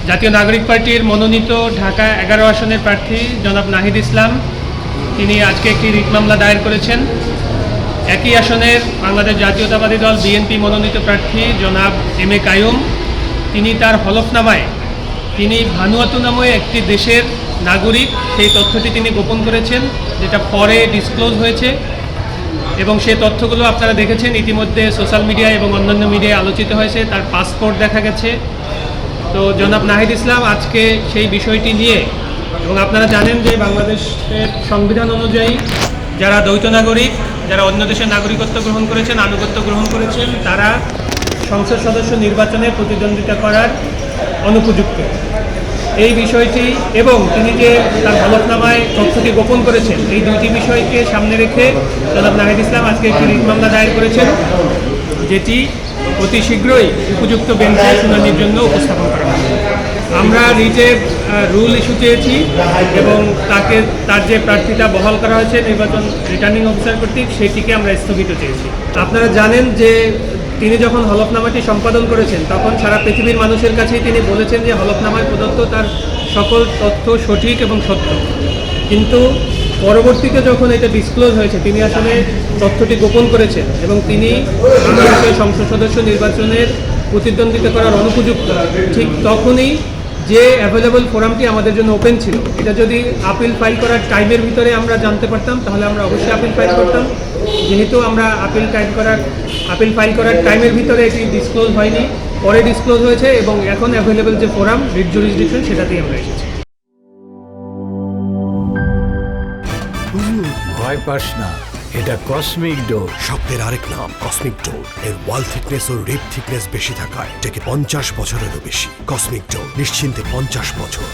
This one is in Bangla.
জাতীয় নাগরিক পার্টির মনোনীত ঢাকা 11 আসনের প্রার্থী জনাব নাহিদ ইসলাম তিনি আজকে একটি রিট মামলা দায়ের করেছেন। একই আসনের বাংলাদেশ জাতীয়তাবাদী দল বিএনপি মনোনীত প্রার্থী জনাব এম এ কাইয়ুম তিনি তার হলফনামায় তিনি ভানুয়াতু নামে একটি দেশের নাগরিক সেই তথ্যটি তিনি গোপন করেছেন, যেটা পরে ডিসক্লোজ হয়েছে এবং সেই তথ্যগুলো আপনারা দেখেছেন ইতিমধ্যে সোশ্যাল মিডিয়ায় এবং অন্যান্য মিডিয়ায় আলোচিত হয়েছে। তার পাসপোর্ট দেখা গেছে। তো জনাব নাহিদ ইসলাম আজকে সেই বিষয়টি নিয়ে, এবং আপনারা জানেন যে বাংলাদেশের সংবিধান অনুযায়ী যারা দ্বৈত নাগরিক, যারা অন্য দেশের নাগরিকত্ব গ্রহণ করেছেন, আনুগত্য গ্রহণ করেছেন, তারা সংসদ সদস্য নির্বাচনে প্রতিদ্বন্দ্বিতা করার অনুপযুক্ত এই বিষয়টি এবং তিনি যে তার হলফনামায় তথ্যটি গোপন করেছেন, এই দুইটি বিষয়কে সামনে রেখে জনাব নাহিদ ইসলাম আজকে একটি রিট মামলা দায়ের করেছেন, যেটি অতি শীঘ্রই উপযুক্ত বেঞ্চে শুনানির জন্য উপস্থাপন করা হবে। আমরা রিটে রুল ইস্যু চেয়েছি এবং তার যে প্রার্থীতা বহাল করা হয়েছে নির্বাচন রিটার্নিং অফিসার কর্তৃক, সেটিকে আমরা স্থগিত চেয়েছি। আপনারা জানেন যে তিনি যখন হলফনামাটি সম্পাদন করেছেন তখন সারা পৃথিবীর মানুষের কাছেই তিনি বলেছেন যে হলফনামায় প্রদত্ত তার সকল তথ্য সঠিক এবং সত্য, কিন্তু পরবর্তীতে যখন এটা ডিসক্লোজ হয়েছে তিনি আসলে তথ্যটি গোপন করেছেন এবং তিনি বাংলাদেশের সংসদ সদস্য নির্বাচনের প্রতিদ্বন্দ্বিতা করার অনুপযুক্ত। ঠিক তখনই যে অ্যাভেলেবল ফোরামটি আমাদের জন্য ওপেন ছিল, এটা যদি আপিল ফাইল করার টাইমের ভিতরে আমরা জানতে পারতাম তাহলে আমরা অবশ্যই আপিল ফাইল করতাম। যেহেতু আমরা আপিল ফাইল করার টাইমের ভিতরে এটি ডিসক্লোজ হয়নি, পরে ডিসক্লোজ হয়েছে এবং এখন অ্যাভেলেবল যে ফোরাম রিট জুরিসডিকশন সেটাতেই আমরা এসেছি। ভয় পাস না, এটা কসমিক ডোজ। শব্দের আরেক নাম কসমিক ডোর। এর ওয়াল থিকনেস ও রিপ থিকনেস বেশি থাকায় এটাকে 50 বছরেরও বেশি। কসমিক ডোর, নিশ্চিন্তে 50 বছর।